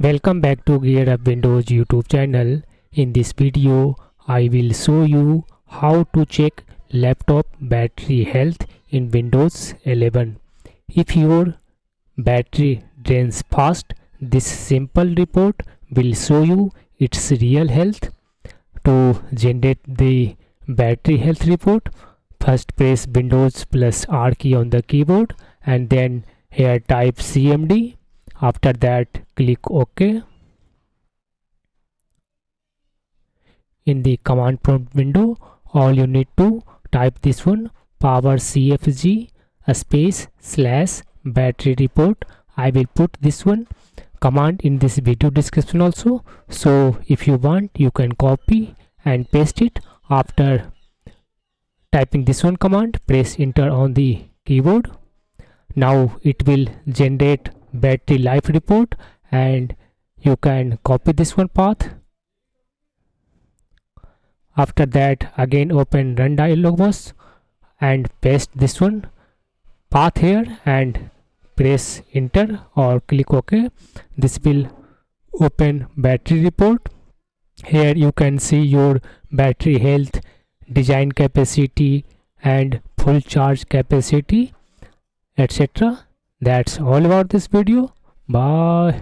Welcome back to GearUpWindows YouTube channel. In this video, I will show you how to check laptop battery health in Windows 11. If your battery drains fast, this simple report will show you its real health. To generate the battery health report, first press Windows plus R key on the keyboard and then here type CMD. After that, click OK. In the command prompt window, all you need to type this one, powercfg space / battery report. I will put this one command in this video description also. So if you want, you can copy and paste it. After typing this one command, press enter on the keyboard. Now it will generate battery life report and you can copy this one path. After that, again open run dialog box and paste this one path here and press enter or click OK. This will open battery report. Here you can see your battery health, design capacity and full charge capacity, etc. That's all about this video. Bye.